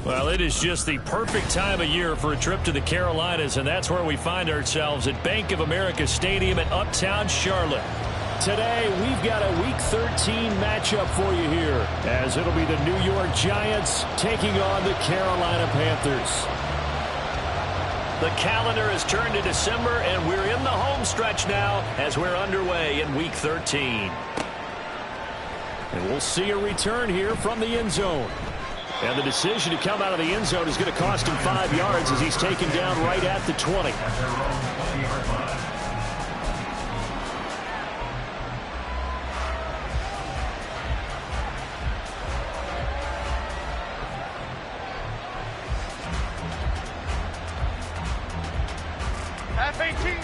Well, it is just the perfect time of year for a trip to the Carolinas, and that's where we find ourselves at Bank of America Stadium in Uptown Charlotte. Today, we've got a Week 13 matchup for you here, as it'll be the New York Giants taking on the Carolina Panthers. The calendar has turned to December, and we're in the home stretch now as we're underway in Week 13. And we'll see a return here from the end zone. And the decision to come out of the end zone is going to cost him 5 yards as he's taken down right at the 20. Half 18.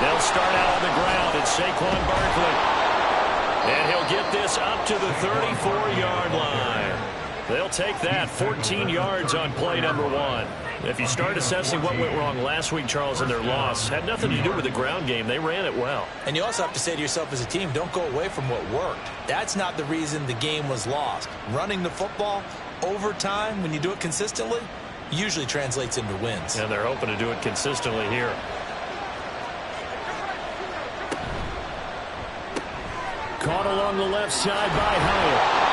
They'll start out on the ground at Saquon Barkley. And he'll get this up to the 34-yard line. They'll take that 14 yards on play number 1. If you start assessing what went wrong last week, Charles, in their loss, had nothing to do with the ground game. They ran it well. And you also have to say to yourself as a team, don't go away from what worked. That's not the reason the game was lost. Running the football over time, when you do it consistently, usually translates into wins. And they're hoping to do it consistently here. Caught along the left side by Hyatt.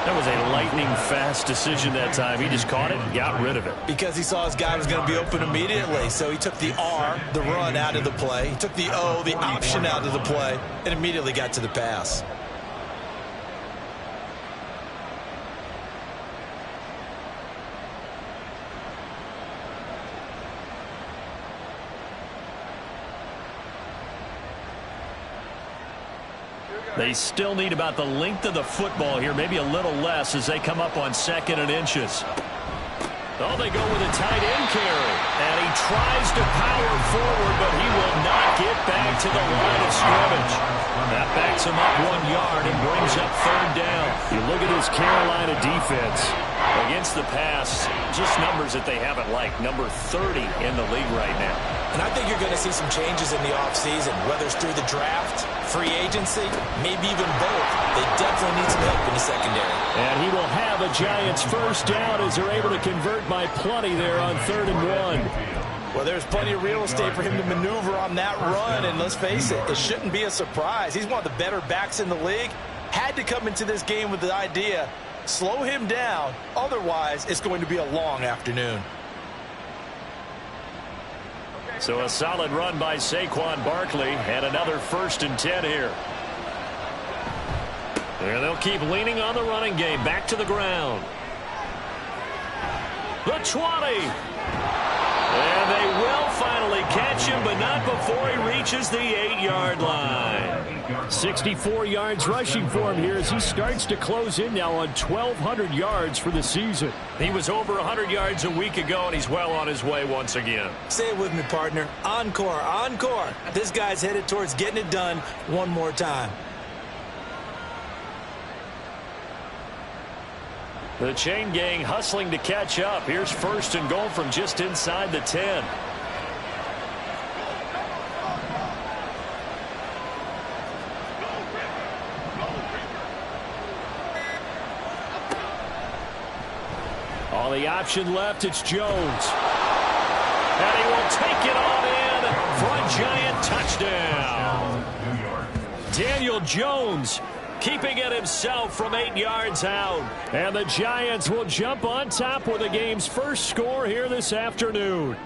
That was a lightning-fast decision that time. He just caught it and got rid of it. Because he saw his guy was going to be open immediately. So he took the R, the run, out of the play. He took the O, the option, out of the play, and immediately got to the pass. They still need about the length of the football here, maybe a little less as they come up on 2nd and inches. Oh, they go with a tight end carry. And he tries to power forward, but he will not get back to the line of scrimmage. That backs him up 1 yard and brings up 3rd down. You look at this Carolina defense. Against the pass, just numbers that they haven't liked. Number 30 in the league right now. And I think you're going to see some changes in the offseason, whether it's through the draft, free agency, maybe even both. They definitely need some help in the secondary. And he will have a Giants first down as they're able to convert by plenty there on 3rd and 1. Well, there's plenty of real estate for him to maneuver on that run, and let's face it, it shouldn't be a surprise. He's one of the better backs in the league. Had to come into this game with the idea, slow him down, otherwise it's going to be a long afternoon. So a solid run by Saquon Barkley and another 1st and 10 here. And they'll keep leaning on the running game. Back to the ground. The 20. And they will finally catch him, but not before he reaches the 8-yard line. 64 yards rushing for him here as he starts to close in now on 1,200 yards for the season. He was over 100 yards a week ago, and he's well on his way once again. Say it with me, partner. Encore, encore. This guy's headed towards getting it done one more time. The chain gang hustling to catch up. Here's 1st and goal from just inside the 10. All the option left, it's Jones. And he will take it on in for a Giant touchdown. Daniel Jones keeping it himself from 8 yards out. And the Giants will jump on top with the game's first score here this afternoon.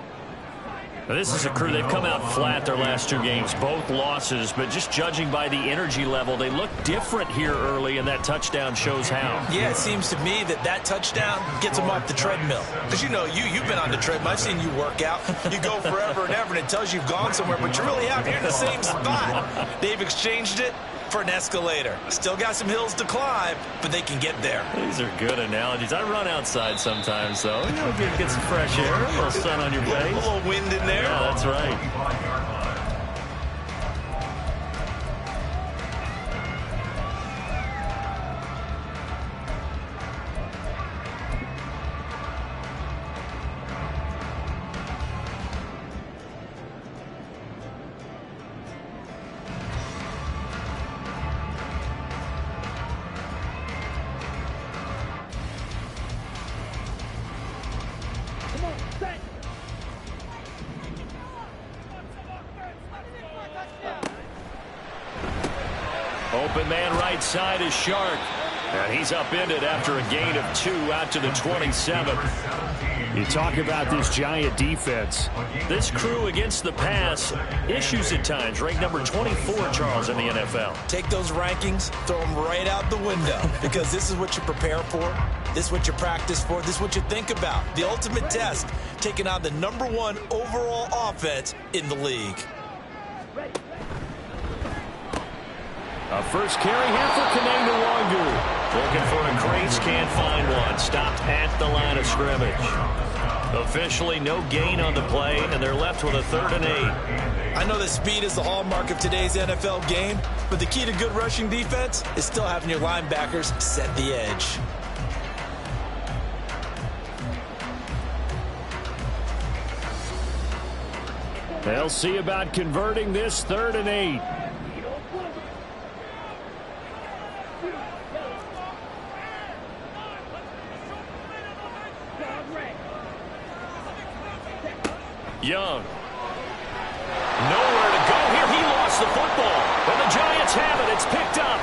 Now, this is a crew, they've come out flat their last 2 games, both losses, but just judging by the energy level, they look different here early, and that touchdown shows how. Yeah, it seems to me that touchdown gets them off the treadmill. Because you know, you've been on the treadmill. I've seen you work out. You go forever and ever, and it tells you you've gone somewhere, but you're really out here in the same spot. They've exchanged it for an escalator. Still got some hills to climb, but they can get there. These are good analogies. I run outside sometimes, though. You know, get some fresh air, a little sun on your face. A little wind in there. Yeah, that's right. Open man right side is Shark. And he's upended after a gain of 2 out to the 27. You talk about this Giant defense. This crew against the pass, issues at times, ranked number 24, Charles, in the NFL. Take those rankings, throw them right out the window, because this is what you prepare for, this is what you practice for, this is what you think about. The ultimate test, taking on the #1 overall offense in the league. A first carry here for Kaneng Nwangu. Looking for a crease, can't find one. Stopped at the line of scrimmage. Officially no gain on the play, and they're left with a 3rd and 8. I know that speed is the hallmark of today's NFL game, but the key to good rushing defense is still having your linebackers set the edge. They'll see about converting this 3rd and 8. Young. Nowhere to go here. He lost the football. And the Giants have it. It's picked up.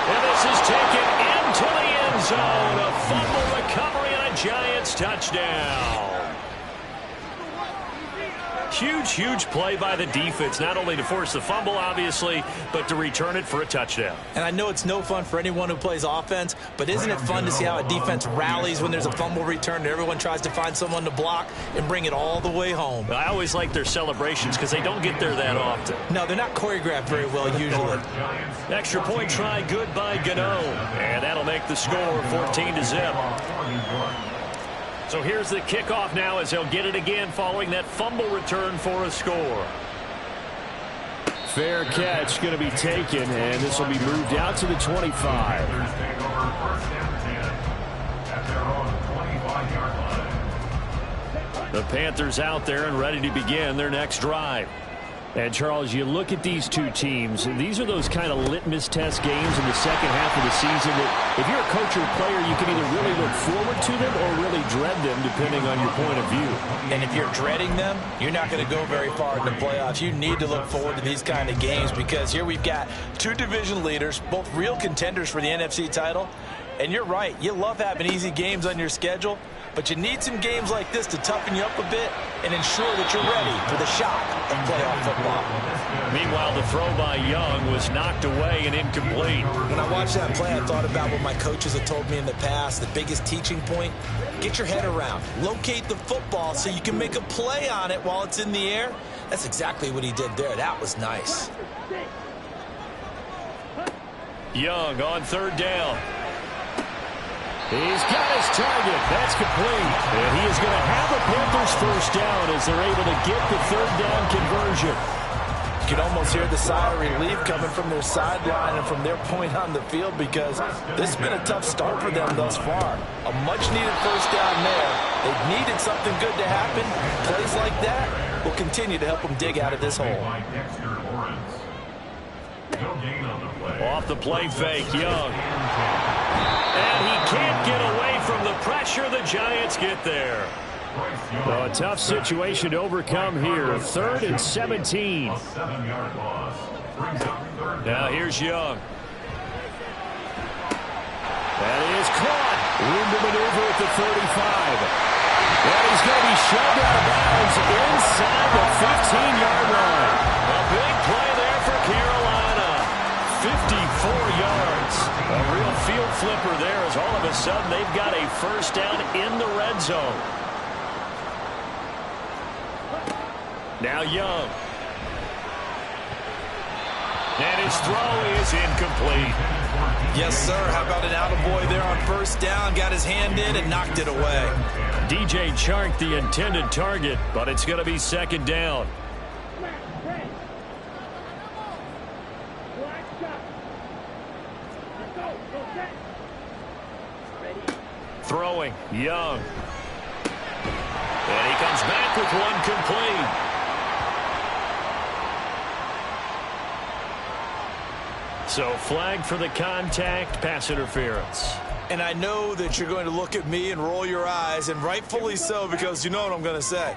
And this is taken into the end zone. A fumble recovery and a Giants touchdown. Huge play by the defense, not only to force the fumble, obviously, but to return it for a touchdown. And I know it's no fun for anyone who plays offense, but isn't it fun to see how a defense rallies when there's a fumble return and everyone tries to find someone to block and bring it all the way home? I always like their celebrations because they don't get there that often. No, they're not choreographed very well usually. Extra point try, good by Gano. And that'll make the score 14-0. So here's the kickoff now as they'll get it again following that fumble return for a score. Fair catch going to be taken, and this will be moved out to the 25. The Panthers out there and ready to begin their next drive. And, Charles, you look at these two teams, and these are those kind of litmus test games in the second half of the season that if you're a coach or a player, you can either really look forward to them or really dread them, depending on your point of view. And if you're dreading them, you're not going to go very far in the playoffs. You need to look forward to these kind of games because here we've got 2 division leaders, both real contenders for the NFC title. And you're right, you love having easy games on your schedule, but you need some games like this to toughen you up a bit and ensure that you're ready for the shock of playoff football. Meanwhile, the throw by Young was knocked away and incomplete. When I watched that play, I thought about what my coaches have told me in the past. The biggest teaching point, get your head around. Locate the football so you can make a play on it while it's in the air. That's exactly what he did there. That was nice. Young on 3rd down. He's got his target. That's complete. And he is going to have a Panthers first down as they're able to get the 3rd down conversion. You can almost hear the sigh of relief coming from their sideline and from their point on the field because this has been a tough start for them thus far. A much-needed first down there. They've needed something good to happen. Plays like that will continue to help them dig out of this hole. Off the play fake, Young. And he can't get away from the pressure. The Giants get there. Well, a tough situation to overcome here. 3rd and 17. Now here's Young. That is caught. Room to maneuver at the 35. And he's going to be shoved out of bounds inside the 15-yard line. A big play there for Carolina. 54 yards. A real field flipper there as all of a sudden they've got a first down in the red zone. Now Young. And his throw is incomplete. Yes, sir. How about an attaboy there on first down? Got his hand in and knocked it away. DJ Chark the intended target, but it's going to be 2nd down. Throwing, Young. And he comes back with one complete. So flag for the contact, pass interference. And I know that you're going to look at me and roll your eyes, and rightfully so, because you know what I'm going to say.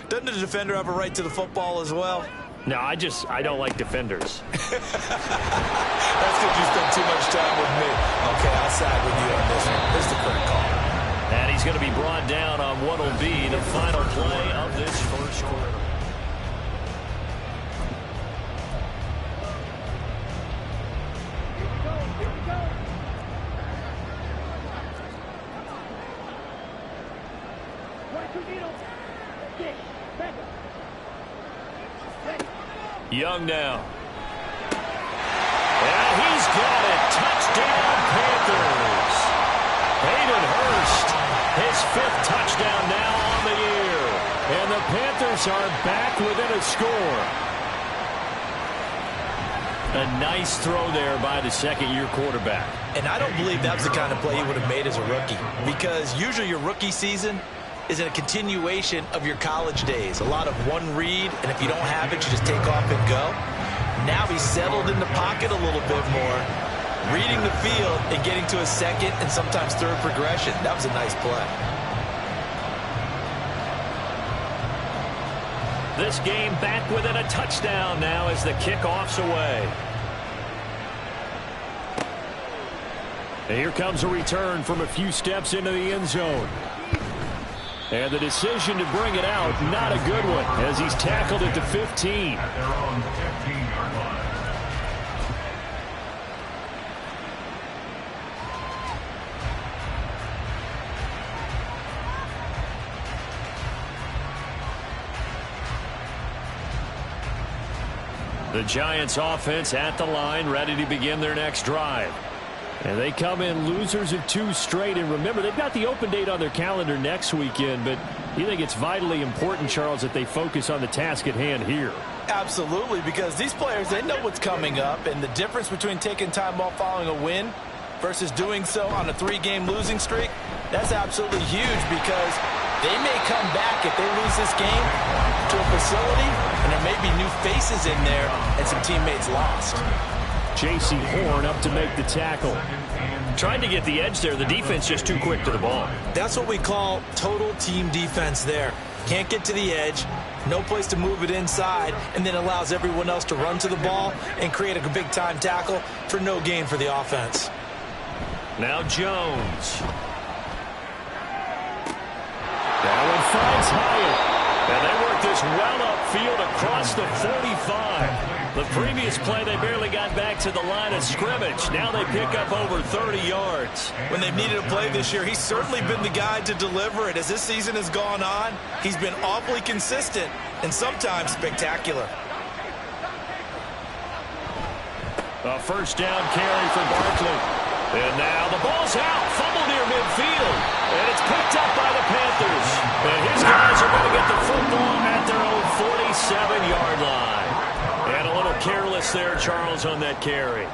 Doesn't the defender have a right to the football as well? No, I don't like defenders. That's because you spend too much time with me. Okay, I'll side with you on this one. Here's the correct call. And he's going to be brought down on what will be the final play of this first quarter. Young now. And he's got it. Touchdown, Panthers. Hayden Hurst, his 5th touchdown now on the year. And the Panthers are back within a score. A nice throw there by the second-year quarterback. And I don't believe that was the kind of play he would have made as a rookie, because usually your rookie season is a continuation of your college days. A lot of one read, and if you don't have it, you just take off and go. Now he's settled in the pocket a little bit more, reading the field and getting to a second and sometimes third progression. That was a nice play. This game back within a touchdown now as the kickoff's away. And here comes a return from a few steps into the end zone. And the decision to bring it out, not a good one, as he's tackled at the 15. At their own 15-yard line. The Giants offense at the line, ready to begin their next drive. And they come in losers of 2 straight. And remember, they've got the open date on their calendar next weekend. But you think it's vitally important, Charles, that they focus on the task at hand here? Absolutely, because these players, they know what's coming up. And the difference between taking time off following a win versus doing so on a 3-game losing streak, that's absolutely huge, because they may come back if they lose this game to a facility, and there may be new faces in there and some teammates lost. J.C. Horn up to make the tackle. Trying to get the edge there. The defense just too quick to the ball. That's what we call total team defense there. Can't get to the edge, no place to move it inside, and then allows everyone else to run to the ball and create a big-time tackle for no gain for the offense. Now Jones. That one finds Hyatt. And they work this well upfield across the 45. The previous play, they barely got back to the line of scrimmage. Now they pick up over 30 yards. When they've needed a play this year, he's certainly been the guy to deliver it. As this season has gone on, he's been awfully consistent and sometimes spectacular. A first down carry for Barkley. And now the ball's out. Fumble near midfield. And it's picked up by the Panthers. And his guys are going to get the football at their own 47-yard line. And a little careless there, Charles, on that carry.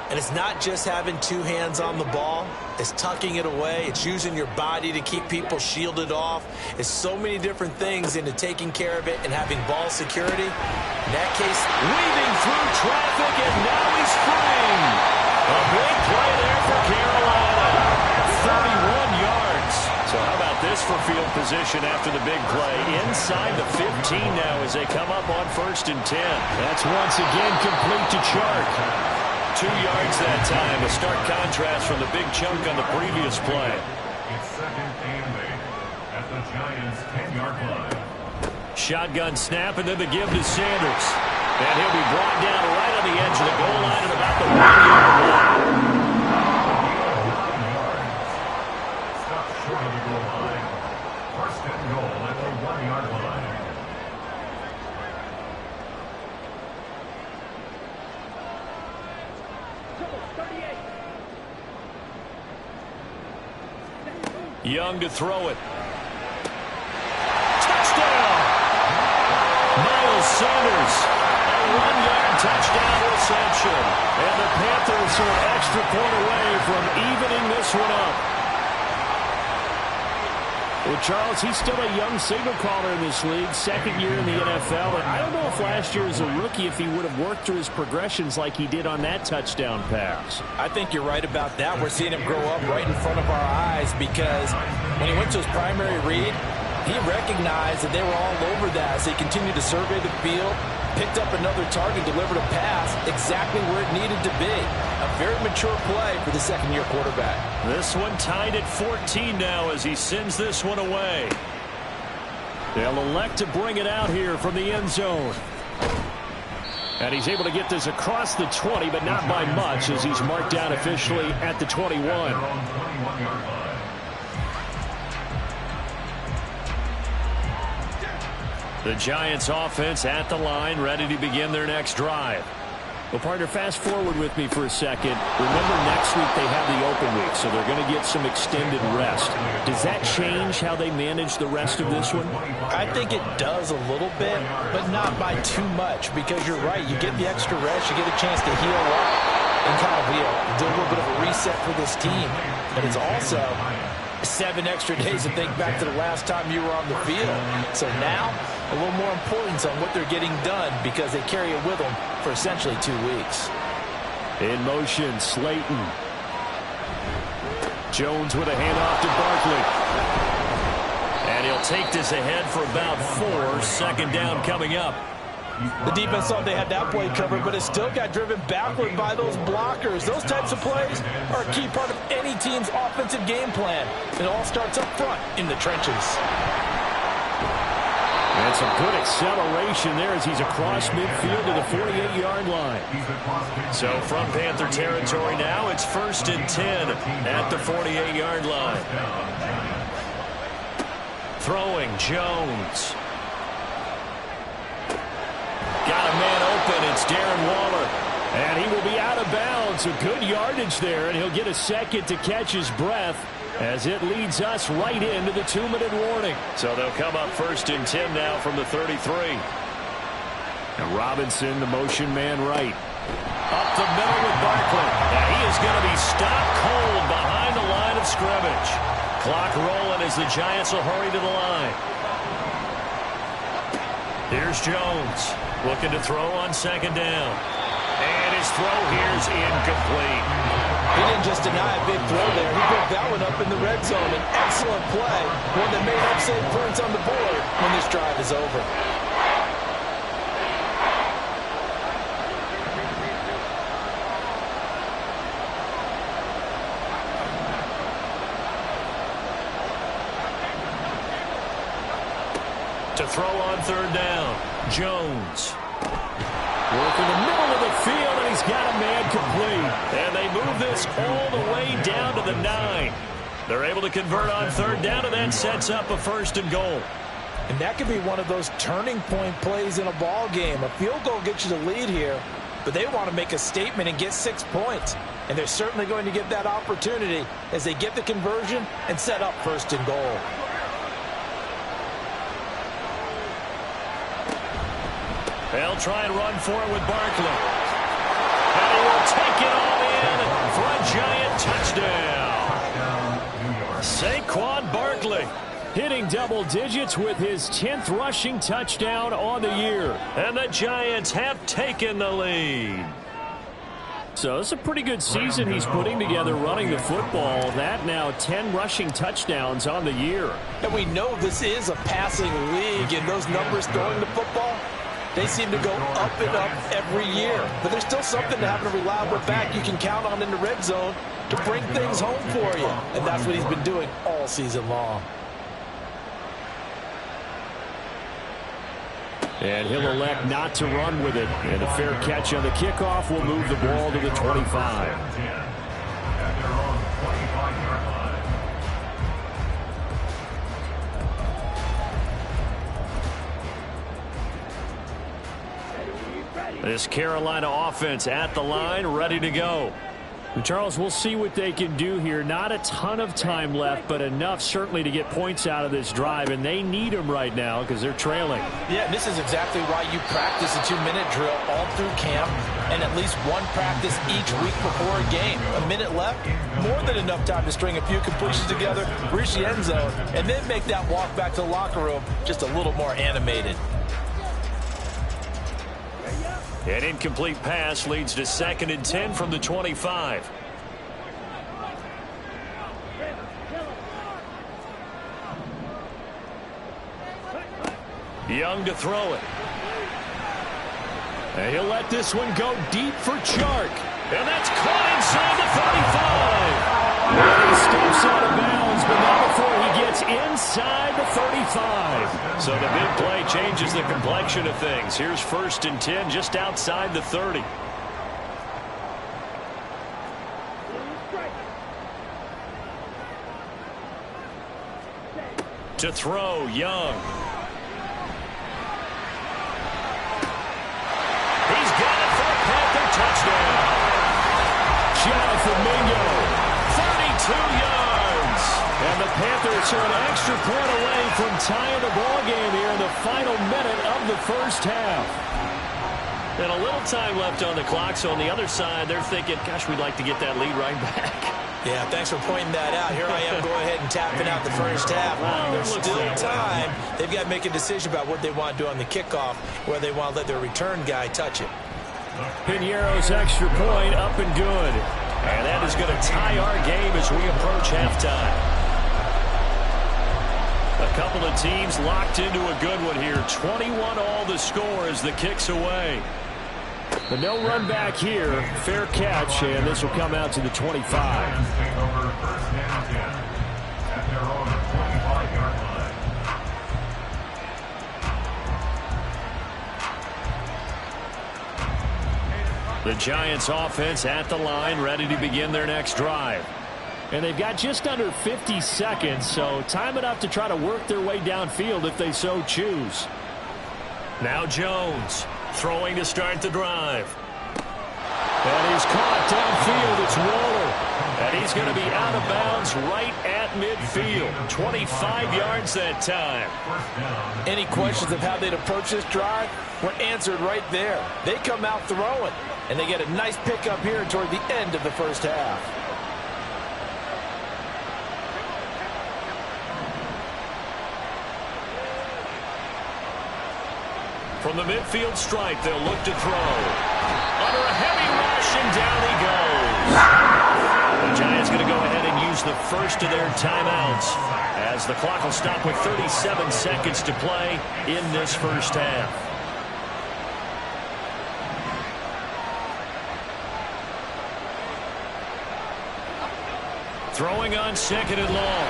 And it's not just having 2 hands on the ball. It's tucking it away. It's using your body to keep people shielded off. It's so many different things into taking care of it and having ball security. In that case, weaving through traffic, and now he's free. A big play there for Carolina. 31 yards. So how about this for field position after the big play? Inside the 15 now as they come up on 1st and 10. That's once again complete to Chark. 2 yards that time. A stark contrast from the big chunk on the previous play. It's 2nd and 8 at the Giants' 10-yard line. Shotgun snap, and then the give to Sanders. And he'll be brought down right on the edge of the goal line at about the 1-yard line. Stop short of the goal line. 1st and goal at the 1-yard line. Young to throw it. Touchdown! Miles Sanders, a 1-yard touchdown reception. And the Panthers are an extra point away from evening this one up. Well, Charles, he's still a young signal caller in this league, 2nd year in the NFL. And I don't know if last year as a rookie, if he would have worked through his progressions like he did on that touchdown pass. I think you're right about that. We're seeing him grow up right in front of our eyes, because when he went to his primary read, he recognized that they were all over that as he continued to survey the field, picked up another target, delivered a pass exactly where it needed to be. A very mature play for the second-year quarterback. This one tied at 14 now as he sends this one away. They'll elect to bring it out here from the end zone. And he's able to get this across the 20, but not by much as he's marked down officially at the 21. The Giants offense at the line, ready to begin their next drive. Well, partner, fast forward with me for a second. Remember, next week they have the open week, so they're going to get some extended rest. Does that change how they manage the rest of this one? I think it does a little bit, but not by too much, because you're right. You get the extra rest, you get a chance to heal up and kind of do a little bit of a reset for this team. But it's also 7 extra days to think back to the last time you were on the field. So now, a little more importance on what they're getting done because they carry it with them for essentially 2 weeks. In motion, Slayton. Jones with a handoff to Barkley. And he'll take this ahead for about 4. Second down coming up. The defense thought they had that play covered, but it still got driven backward by those blockers. Those types of plays are a key part of any team's offensive game plan. It all starts up front in the trenches. And some good acceleration there as he's across midfield to the 48-yard line. So from Panther territory now, it's 1st and 10 at the 48-yard line. Throwing, Jones. Got a man open. It's Darren Waller. And he will be out of bounds. A good yardage there, and he'll get a second to catch his breath as it leads us right into the 2-minute warning. So they'll come up 1st and 10 now from the 33. And Robinson, the motion man right. Up the middle with Barkley. Now he is going to be stopped cold behind the line of scrimmage. Clock rolling as the Giants will hurry to the line. Here's Jones. Looking to throw on 2nd down. And his throw here's incomplete. He didn't just deny a big throw there. He picked that one up in the red zone. An excellent play. One that may help save points on the board when this drive is over. To throw on 3rd down, Jones. Working the middle of the field, and he's got a man complete. And they move this all the way down to the 9. They're able to convert on 3rd down, and that sets up a 1st and goal. And that could be one of those turning point plays in a ball game. A field goal gets you the lead here, but they want to make a statement and get 6 points. And they're certainly going to get that opportunity as they get the conversion and set up 1st and goal. They'll try and run for it with Barkley. And he will take it all in for a Giant touchdown. Saquon Barkley hitting double digits with his 10th rushing touchdown on the year. And the Giants have taken the lead. So it's a pretty good season he's putting together running the football. That now 10 rushing touchdowns on the year. And we know this is a passing league, and those numbers throwing the football, they seem to go up and up every year. But there's still something to having a reliable back you can count on in the red zone to bring things home for you. And that's what he's been doing all season long. And he'll elect not to run with it. And a fair catch on the kickoff will move the ball to the 25. This Carolina offense at the line, ready to go. And Charles, we'll see what they can do here. Not a ton of time left, but enough certainly to get points out of this drive, and they need them right now because they're trailing. Yeah, and this is exactly why you practice a 2-minute drill all through camp and at least one practice each week before a game. A minute left, more than enough time to string a few completions together, reach the end zone, and then make that walk back to the locker room just a little more animated. An incomplete pass leads to 2nd and 10 from the 25. Young to throw it. And he'll let this one go deep for Chark. And that's caught inside the 35. And he steps out of bounds, but not before he gets inside the 35. So the big play changes the complexion of things. Here's 1st and 10 just outside the 30. To throw, Young. He's got it for a Panther touchdown. Jonathan Mingo, 32 yards. And the Panthers are an extra point away from tying the ball game here in the final minute of the first half. And a little time left on the clock, so on the other side, they're thinking, gosh, we'd like to get that lead right back. Yeah, thanks for pointing that out. Here I am going ahead and tapping out the first half. Well, There's still time. They've got to make a decision about what they want to do on the kickoff, whether they want to let their return guy touch it. Piñeiro's extra point up and good. And that is going to tie our game as we approach halftime. A couple of teams locked into a good one here. 21-all the score as the kick's away. But no run back here. Fair catch, and this will come out to the 25. Take over 1st and 10 at their own 25-yard line. The Giants offense at the line, ready to begin their next drive. And they've got just under 50 seconds, so time enough to try to work their way downfield if they so choose. Now Jones throwing to start the drive. And he's caught downfield. It's Waller. And he's going to be out of bounds right at midfield. 25 yards that time. Any questions of how they'd approach this drive were answered right there. They come out throwing, and they get a nice pickup here toward the end of the first half. From the midfield stripe, they'll look to throw. Under a heavy rush, and down he goes. The Giants going to go ahead and use the first of their timeouts as the clock will stop with 37 seconds to play in this first half. Throwing on 2nd and long.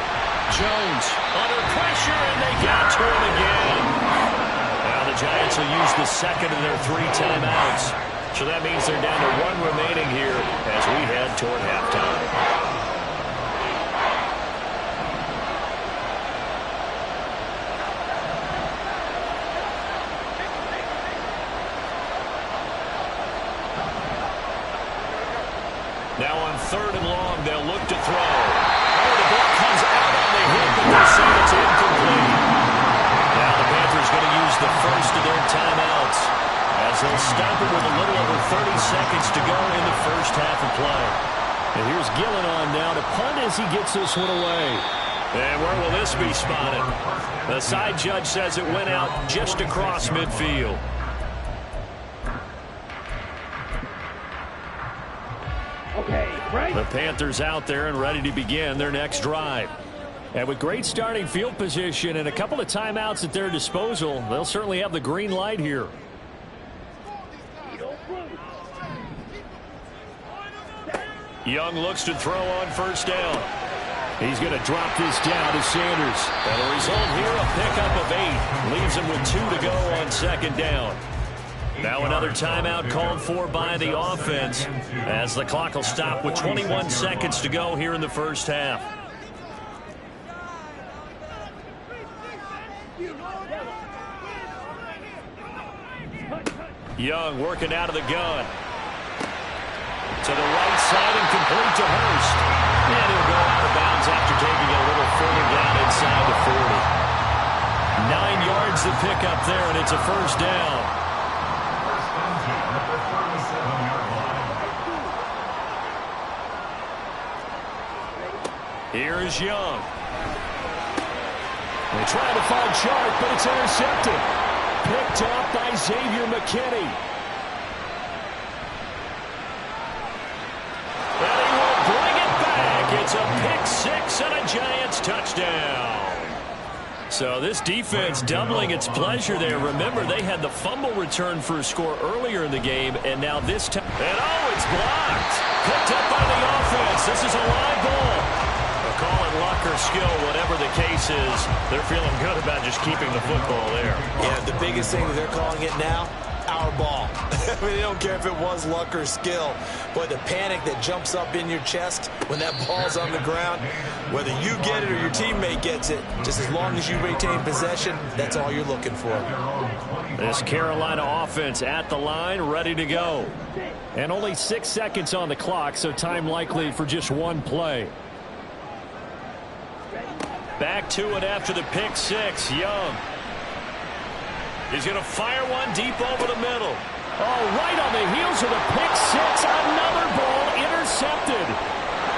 Jones under pressure, and they got to him again. Now the Giants will use the second of their 3 timeouts. So that means they're down to 1 remaining here as we head toward halftime. Now on 3rd and long, they'll look to throw. Oh, the ball comes out on the hit, but they say it's incomplete. Now the Panthers going to use the first of their timeouts as they'll stop it with a little over 30 seconds to go in the first half of play. And here's Gillen on now to punt as he gets this one away. And where will this be spotted? The side judge says it went out just across midfield. The Panthers out there and ready to begin their next drive. And with great starting field position and a couple of timeouts at their disposal, they'll certainly have the green light here. Young looks to throw on 1st down. He's going to drop this down to Sanders. And the result here, a pickup of 8. Leaves him with 2 to go on 2nd down. Now another timeout called for by the offense as the clock will stop with 21 seconds to go here in the first half. Young working out of the gun. To the right side and complete to Hurst. And he'll go out of bounds after taking a little further down inside the 40. 9 yards to pick up there, and it's a 1st down. Here is Young. They try to find Chark, but it's intercepted. Picked up by Xavier McKinney. And he will bring it back. It's a pick 6 and a Giants touchdown. So this defense doubling its pleasure there. Remember, they had the fumble return for a score earlier in the game, and now this time. And oh, it's blocked. Picked up by the offense. This is a live ball. Call it luck or skill, whatever the case is. They're feeling good about just keeping the football there. Yeah, the biggest thing that they're calling it now, our ball. I mean, they don't care if it was luck or skill. Boy, the panic that jumps up in your chest when that ball's on the ground, whether you get it or your teammate gets it, just as long as you retain possession, that's all you're looking for. This Carolina offense at the line, ready to go. And only 6 seconds on the clock, so time likely for just one play. Back to it after the pick six. Young. He's going to fire one deep over the middle. Oh, right on the heels of the pick six. Another ball intercepted.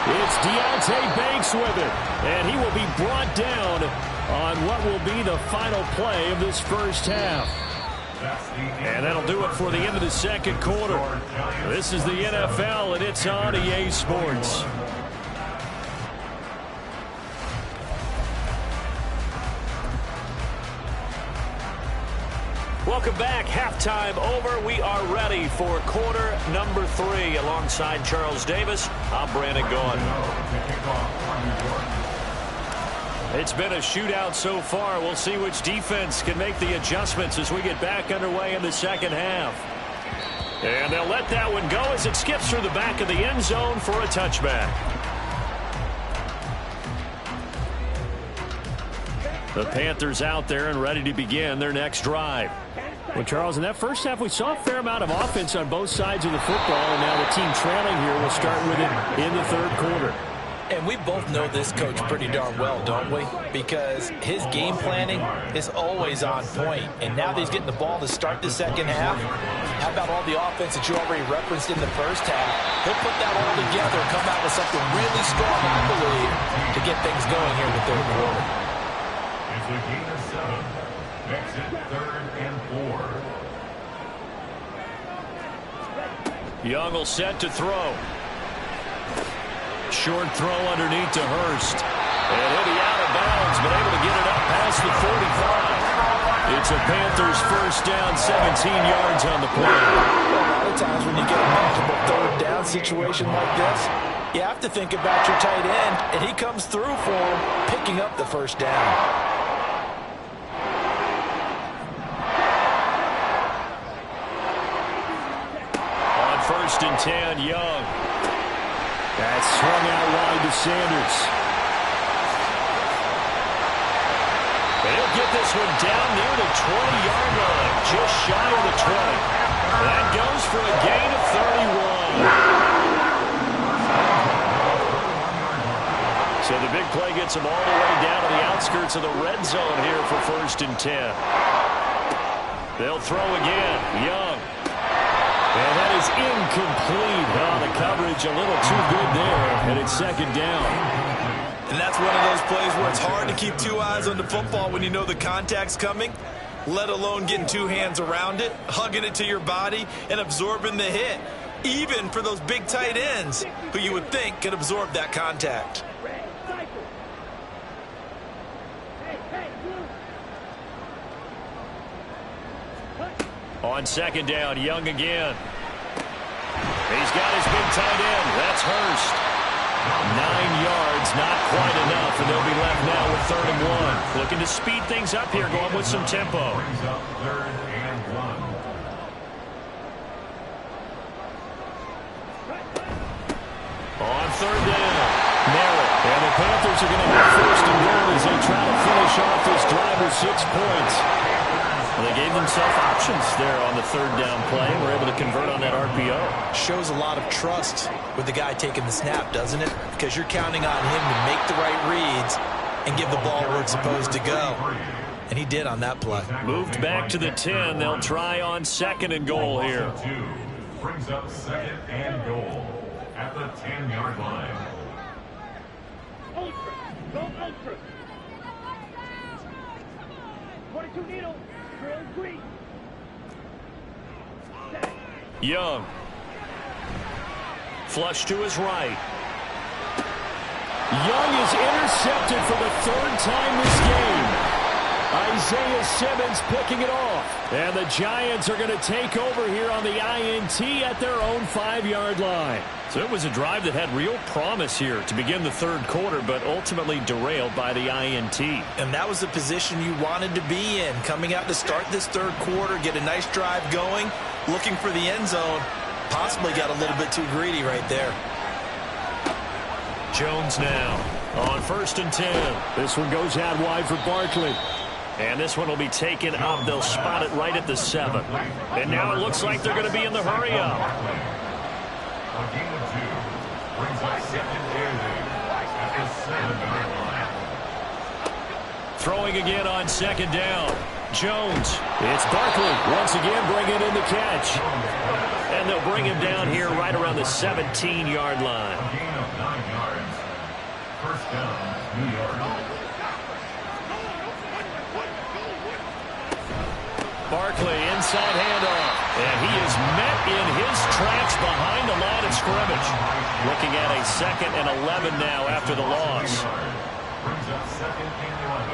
It's Deonte Banks with it. And he will be brought down on what will be the final play of this first half. And that'll do it for the end of the second quarter. This is the NFL, and it's on EA Sports. Welcome back. Halftime over. We are ready for quarter number 3. Alongside Charles Davis, I'm Brandon Gaughan. It's been a shootout so far. We'll see which defense can make the adjustments as we get back underway in the second half. And they'll let that one go as it skips through the back of the end zone for a touchback. The Panthers out there and ready to begin their next drive. Well, Charles, in that first half, we saw a fair amount of offense on both sides of the football, and now the team trailing here will start with it in the third quarter. And we both know this coach pretty darn well, don't we? Because his game planning is always on point. And now that he's getting the ball to start the second half, how about all the offense that you already referenced in the first half? He'll put that all together and come out with something really strong, I believe, to get things going here in the third quarter. It's a gain of 7. Makes it 3rd and 4. Young will set to throw. Short throw underneath to Hurst. And he'll be out of bounds, but able to get it up past the 45. It's a Panthers first down, 17 yards on the play. A lot of times when you get a multiple third down situation like this, you have to think about your tight end, and he comes through for him, picking up the first down. First and 10, Young. That's swung out wide to Sanders. They'll get this one down near the 20-yard line, just shy of the 20. That goes for a gain of 31. So the big play gets them all the way down to the outskirts of the red zone here for first and 10. They'll throw again. Young. And that is incomplete. Oh, the coverage a little too good there, and it's second down. And that's one of those plays where it's hard to keep two eyes on the football when you know the contact's coming, let alone getting two hands around it, hugging it to your body, and absorbing the hit, even for those big tight ends who you would think could absorb that contact. On second down, Young again. He's got his big tight end. That's Hurst. 9 yards, not quite enough, and they'll be left now with 3rd and 1. Looking to speed things up here, going with some tempo. Brings up 3rd and 1. On 3rd down. Merritt. And the Panthers are going to have 1st and goal as they try to finish off this drive with 6 points. Well, they gave themselves options there on the 3rd down play. Were able to convert on that RPO. Shows a lot of trust with the guy taking the snap, doesn't it? Because you're counting on him to make the right reads and give the ball where it's supposed to go. And he did on that play. Moved back to the 10. They'll try on 2nd and goal here. Brings up 2nd and goal at the 10-yard line. Ultra. Go ultra. 22 needle. Drill green. Young. Flush to his right. Young is intercepted for the 3rd time this game. Isaiah Simmons picking it off. And the Giants are going to take over here on the INT at their own 5-yard line. So it was a drive that had real promise here to begin the third quarter, but ultimately derailed by the INT. And that was the position you wanted to be in. Coming out to start this third quarter, get a nice drive going, looking for the end zone. Possibly got a little bit too greedy right there. Jones now on 1st and 10. This one goes out wide for Barkley. And this one will be taken up. They'll spot it right at the 7. And now it looks like they're going to be in the hurry up. A gain of 2 brings up 2nd and 8 at the 7-yard line. Throwing again on 2nd down. Jones. It's Barkley once again bringing in the catch. And they'll bring him down here right around the 17-yard line. A gain of 9 yards. 1st down, New York. Barkley inside handoff. And he is met in his tracks behind the line of scrimmage. Looking at a 2nd and 11 now after the loss. Brings up 2nd and 11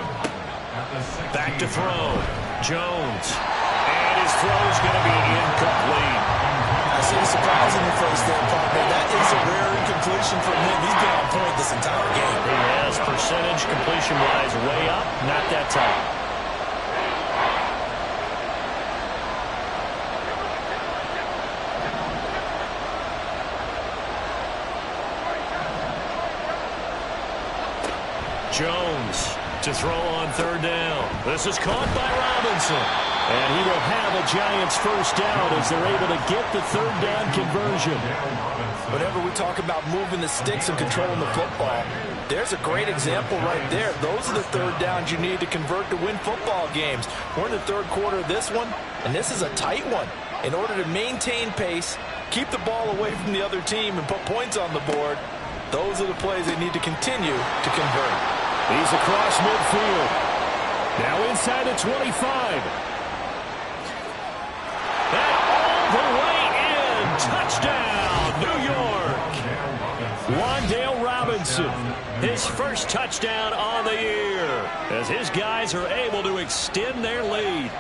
at the 16. Back to throw. Jones. And his throw is going to be incomplete. I see the surprise in your face there, partner. That is a rare incompletion from him. He's been on point this entire game. He has percentage completion-wise way up, not that time. Jones to throw on 3rd down. This is caught by Robinson. And he will have a Giants 1st down as they're able to get the 3rd down conversion. Whenever we talk about moving the sticks and controlling the football, there's a great example right there. Those are the 3rd downs you need to convert to win football games. We're in the 3rd quarter of this one, and this is a tight one. In order to maintain pace, keep the ball away from the other team, and put points on the board, those are the plays they need to continue to convert. He's across midfield. Now inside the 25. And all the way in. Touchdown, New York. Wan'Dale Robinson. His first touchdown on the year. As his guys are able to extend their lead.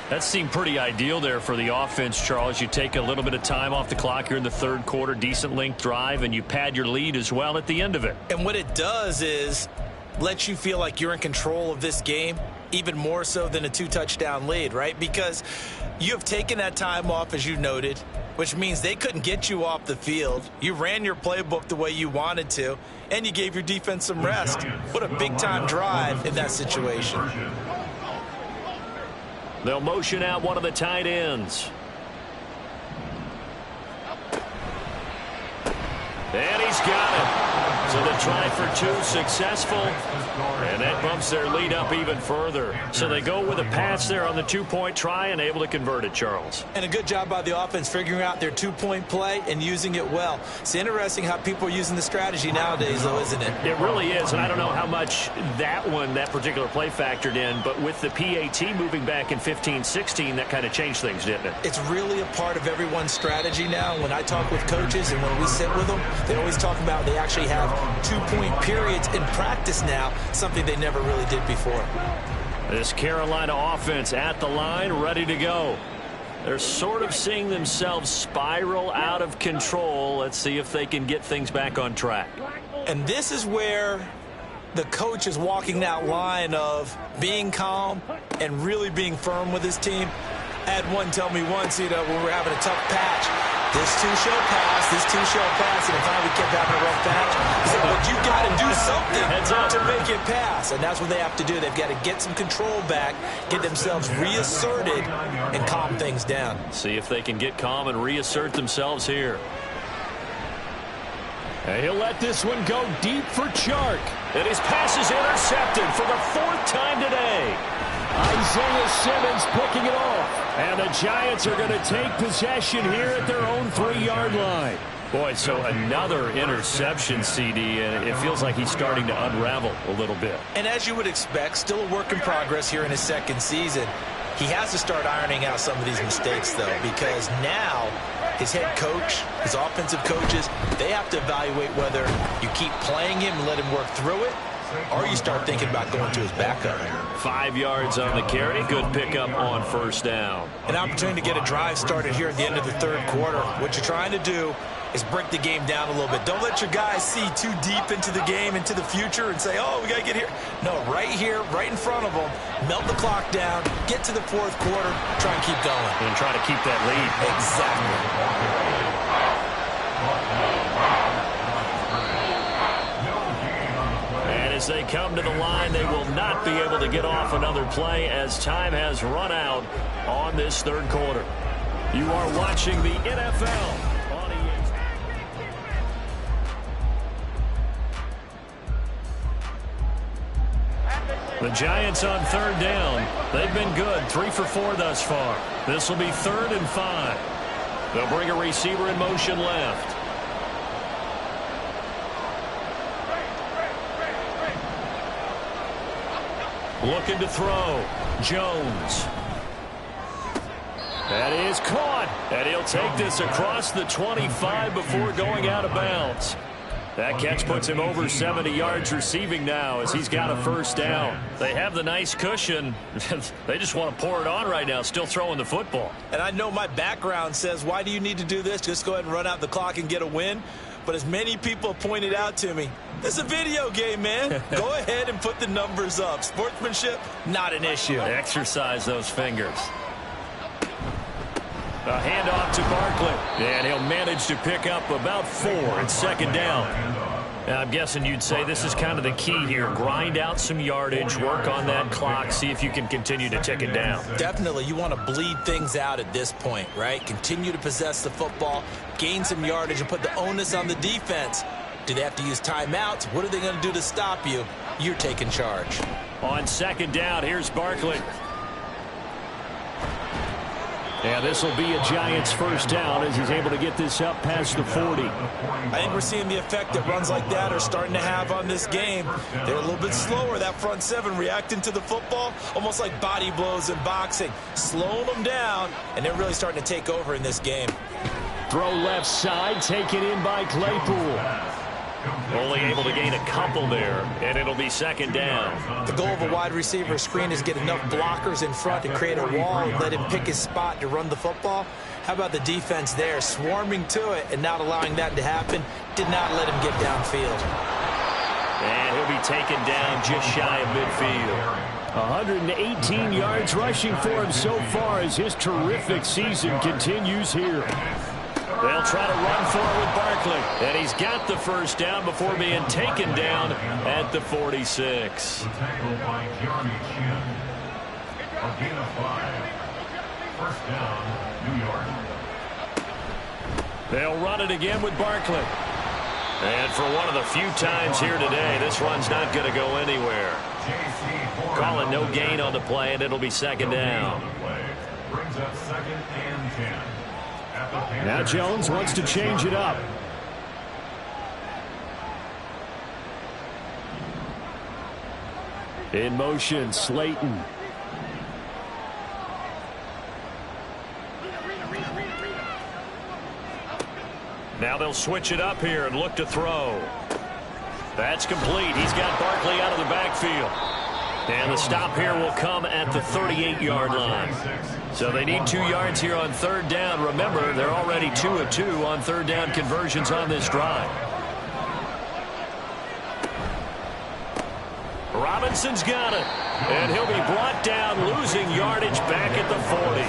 That seemed pretty ideal there for the offense, Charles. You take a little bit of time off the clock here in the 3rd quarter, decent length drive, and you pad your lead as well at the end of it. And what it does is lets you feel like you're in control of this game, even more so than a 2-touchdown lead, right? Because you have taken that time off, as you noted, which means they couldn't get you off the field. You ran your playbook the way you wanted to, and you gave your defense some rest. What a big-time drive in that situation. They'll motion out one of the tight ends. And he's got it. So the try for 2 successful. And that bumps their lead up even further. So they go with a pass there on the 2-point try and able to convert it, Charles. And a good job by the offense figuring out their 2-point play and using it well. It's interesting how people are using the strategy nowadays, though, isn't it? It really is, and I don't know how much that particular play factored in, but with the PAT moving back in 15-16, that kind of changed things, didn't it? It's really a part of everyone's strategy now. When I talk with coaches and when we sit with them, they always talk about they actually have 2-point periods in practice now, something they never really did before. This Carolina offense at the line, ready to go. They're sort of seeing themselves spiral out of control. Let's see if they can get things back on track. And this is where the coach is walking that line of being calm and really being firm with his team. I had one tell me once, when we're having a tough patch, this too shall pass, this too shall pass, and finally we kept having a rough patch. He said, but you got to do something to make it pass, and that's what they have to do. They've got to get some control back, get themselves reasserted, and calm things down. See if they can get calm and reassert themselves here. And he'll let this one go deep for Chark. And his pass is intercepted for the 4th time today. Isaiah Simmons picking it off. And the Giants are going to take possession here at their own 3-yard line. Boy, so another interception, CD, and it feels like he's starting to unravel a little bit. And as you would expect, still a work in progress here in his 2nd season. He has to start ironing out some of these mistakes, though, because now his head coach, his offensive coaches, they have to evaluate whether you keep playing him and let him work through it, or you start thinking about going to his backup. 5 yards on the carry. Good pickup on first down. An opportunity to get a drive started here at the end of the third quarter. What you're trying to do is break the game down a little bit. Don't let your guys see too deep into the game, into the future, and say, oh, we got to get here. No, right here, right in front of them, melt the clock down, get to the fourth quarter, try and keep going. And try to keep that lead. Exactly. And as they come to the line, they will not be able to get off another play as time has run out on this third quarter. You are watching the NFL. The Giants on third down. They've been good. 3 for 4 thus far. This will be 3rd and 5. They'll bring a receiver in motion left. Looking to throw. Jones. That is caught. And he'll take this across the 25 before going out of bounds. That catch puts him over 70 yards receiving now as he's got a first down. They have the nice cushion. They just want to pour it on right now, still throwing the football. And I know my background says, why do you need to do this? Just go ahead and run out the clock and get a win. But as many people pointed out to me, this is a video game, man. Go ahead and put the numbers up. Sportsmanship, not an issue. Exercise those fingers. A handoff to Barkley, and he'll manage to pick up about 4 and second down. Now, I'm guessing you'd say this is kind of the key here. Grind out some yardage, work on that clock, see if you can continue to tick it down. Definitely. You want to bleed things out at this point, right? Continue to possess the football, gain some yardage, and put the onus on the defense. Do they have to use timeouts? What are they going to do to stop you? You're taking charge. On second down, here's Barkley. Yeah, this will be a Giants first down as he's able to get this up past the 40. I think we're seeing the effect that runs like that are starting to have on this game. They're a little bit slower, that front seven, reacting to the football, almost like body blows in boxing, slowing them down, and they're really starting to take over in this game. Throw left side, taken in by Claypool. Only able to gain a couple there, and it'll be second down. The goal of a wide receiver screen is get enough blockers in front to create a wall and let him pick his spot to run the football. How about the defense there, swarming to it and not allowing that to happen? Did not let him get downfield. And he'll be taken down just shy of midfield. 118 yards rushing for him so far as his terrific season continues here. They'll try to run for it with Barkley. And he's got the first down before being taken down at the 46. The tackle by Jeremy Chin. A gain of 5. First down, New York. They'll run it again with Barkley. And for one of the few times here today, this run's not going to go anywhere. Calling no gain on the play, and it'll be second down. Brings up 2nd and 10. Now Jones wants to change it up. In motion, Slayton. Now they'll switch it up here and look to throw. That's complete. He's got Barkley out of the backfield. And the stop here will come at the 38-yard line. So they need 2 yards here on third down. Remember, they're already 2 of 2 on third down conversions on this drive. Robinson's got it. And he'll be brought down, losing yardage back at the 40.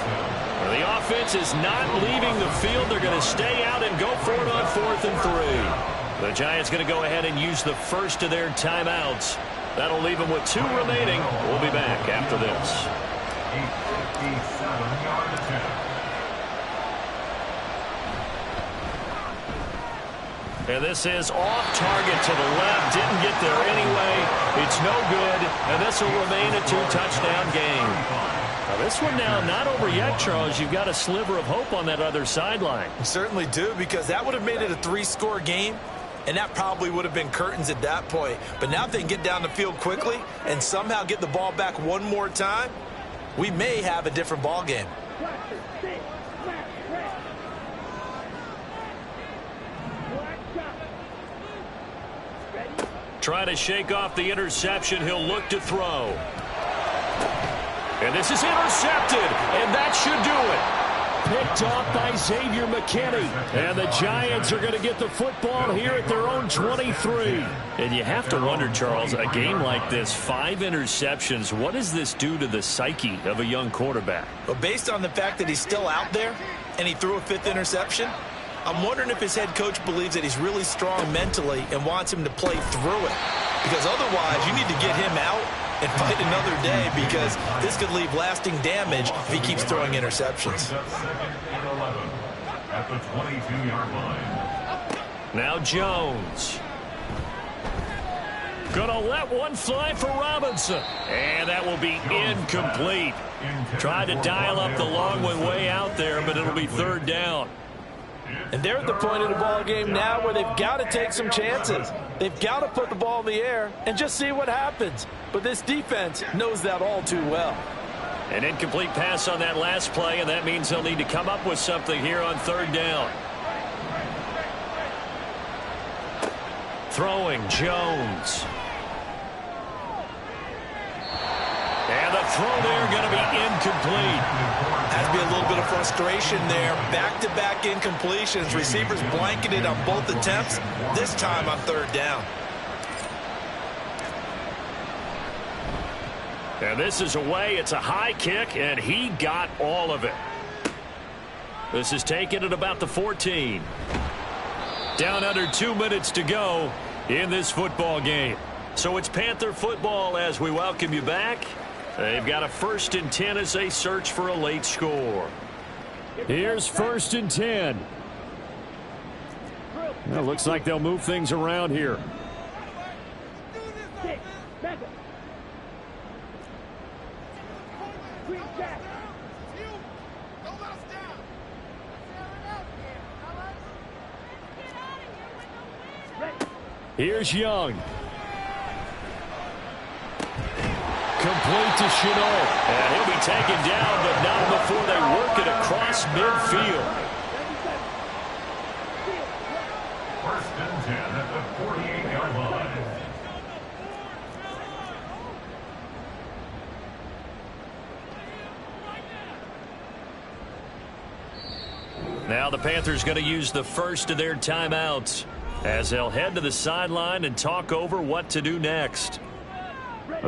The offense is not leaving the field. They're going to stay out and go for it on 4th and 3. The Giants going to go ahead and use the first of their timeouts. That'll leave them with 2 remaining. We'll be back after this. 8:57-yard attempt. And this is off target to the left. Didn't get there anyway. It's no good. And this will remain a 2-touchdown game. Now this one now not over yet, Charles. You've got a sliver of hope on that other sideline. Certainly do, because that would have made it a 3-score game. And that probably would have been curtains at that point. But now if they can get down the field quickly and somehow get the ball back one more time, we may have a different ball game. Trying to shake off the interception. He'll look to throw. And this is intercepted, and that should do it. Picked off by Xavier McKinney. And the Giants are going to get the football here at their own 23. And you have to wonder, Charles, a game like this, 5 interceptions, what does this do to the psyche of a young quarterback? Well, based on the fact that he's still out there and he threw a 5th interception, I'm wondering if his head coach believes that he's really strong mentally and wants him to play through it. Because otherwise, you need to get him out and fight another day, because this could leave lasting damage if he keeps throwing interceptions. 2nd and 11 at the 22-yard line. Now Jones. Gonna let one fly for Robinson. And that will be incomplete. Tried to dial up the long one way out there, but it'll be 3rd down. And they're at the point of the ball game now where they've got to take some chances. They've got to put the ball in the air and just see what happens. But this defense knows that all too well. An incomplete pass on that last play, and that means they'll need to come up with something here on 3rd down. Throwing, Jones. And the throw there going to be incomplete. Has to be a little bit of frustration there. Back-to-back incompletions. Receivers blanketed on both attempts, this time on 3rd down. And this is away. It's a high kick, and he got all of it. This is taken at about the 14. Down under 2 minutes to go in this football game. So it's Panther football as we welcome you back. They've got a 1st and 10 as they search for a late score. Here's 1st and 10. Well, looks like they'll move things around here. Here's Young. Complete to Shenault. And he'll be taken down, but not before they work it across midfield. 1st and 10 at the 48-yard line. Now the Panthers going to use the first of their timeouts as they'll head to the sideline and talk over what to do next.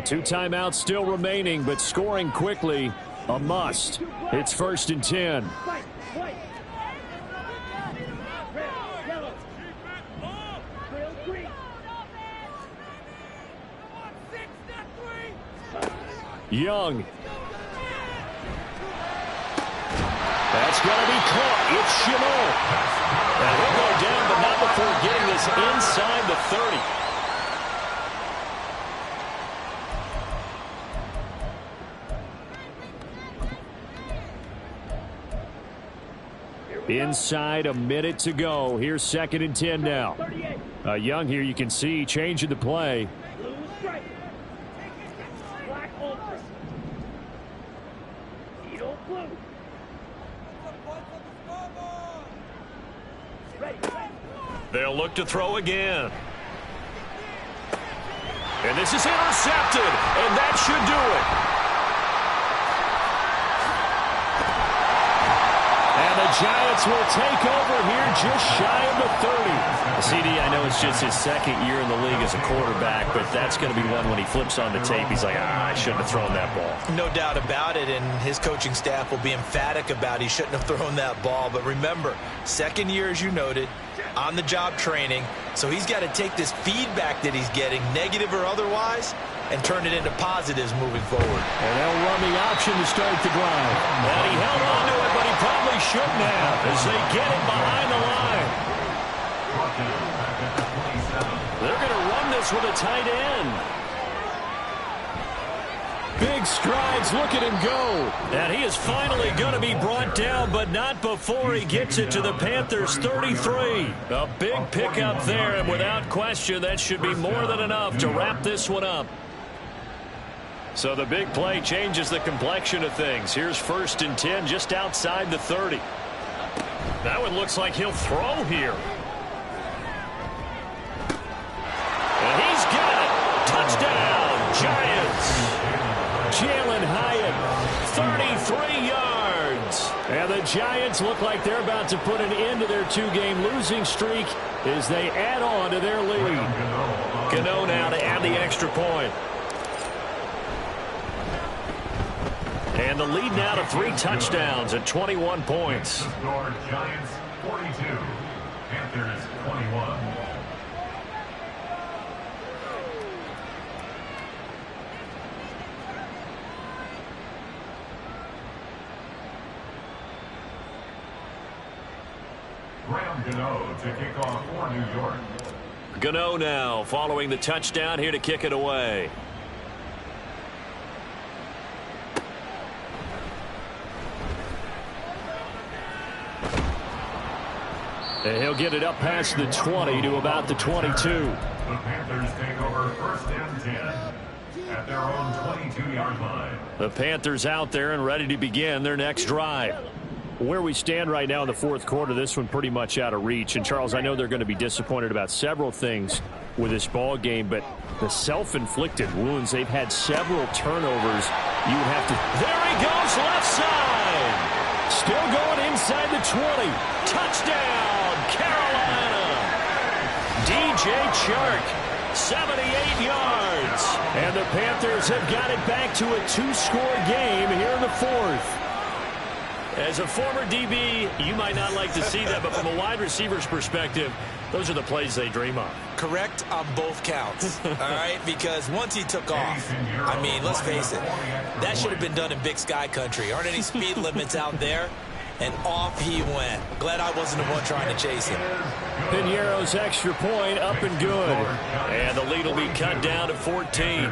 2 timeouts still remaining, but scoring quickly, a must. It's 1st and 10. Young. That's going to be caught. It's Shenault. And he'll go down, but not before getting this inside the 30. Inside a minute to go. Here's 2nd and 10 now. Young here, you can see changing the play. They'll look to throw again. And this is intercepted, and that should do it. And the Giants will take over here just shy of the 30. CD, I know it's just his 2nd year in the league as a quarterback, but that's going to be one when he flips on the tape. He's like, I shouldn't have thrown that ball. No doubt about it, and his coaching staff will be emphatic about he shouldn't have thrown that ball. But remember, 2nd year, as you noted, on-the-job training, so he's got to take this feedback that he's getting, negative or otherwise, and turn it into positives moving forward. And they'll run the option to start the drive. And he held on to it, but he probably shouldn't have as they get him behind the line. They're going to run this with a tight end. Big strides, look at him go. And he is finally going to be brought down, but not before he gets it to the Panthers' 33. A big pickup there, and without question, that should be more than enough to wrap this one up. So the big play changes the complexion of things. Here's 1st and 10 just outside the 30. That one looks like he'll throw here. And he's got Giants. Jalen Hyatt, 33 yards. And the Giants look like they're about to put an end to their two-game losing streak as they add on to their lead. Gano now to add the extra point. And the lead now to 3 touchdowns at 21 points. Score Giants 42, Panthers 21. Graham Gano to kick off for New York. Gano now following the touchdown here to kick it away. And he'll get it up past the 20 to about the 22. The Panthers take over 1st and 10 at their own 22-yard line. The Panthers out there and ready to begin their next drive. Where we stand right now in the fourth quarter, this one pretty much out of reach. And, Charles, I know they're going to be disappointed about several things with this ball game, but the self-inflicted wounds, they've had several turnovers. You would have to... There he goes, left side. Still going inside the 20. Touchdown, Carolina. DJ Chark, 78 yards. And the Panthers have got it back to a 2-score game here in the fourth. As a former DB, you might not like to see that, but from a wide receiver's perspective, those are the plays they dream of. Correct on both counts, all right? Because once he took off, I mean, let's face it, that should have been done in Big Sky country. Aren't any speed limits out there? And off he went. Glad I wasn't the one trying to chase him. Piñeiro's extra point up and good. And the lead will be cut down to 14.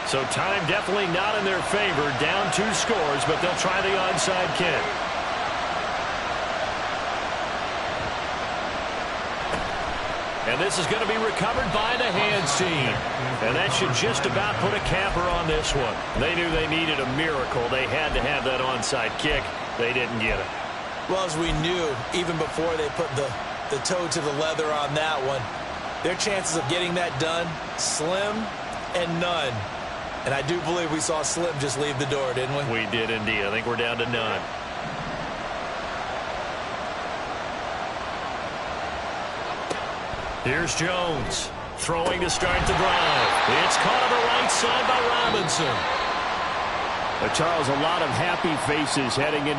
So time definitely not in their favor. Down 2 scores, but they'll try the onside kick. And this is going to be recovered by the hands team. And that should just about put a capper on this one. They knew they needed a miracle. They had to have that onside kick. They didn't get it. Well, as we knew, even before they put the toe to the leather on that one, their chances of getting that done, slim and none. And I do believe we saw Slim just leave the door, didn't we? We did indeed. I think we're down to none. Here's Jones throwing to start the drive. It's caught on the right side by Robinson. Charles, a lot of happy faces heading into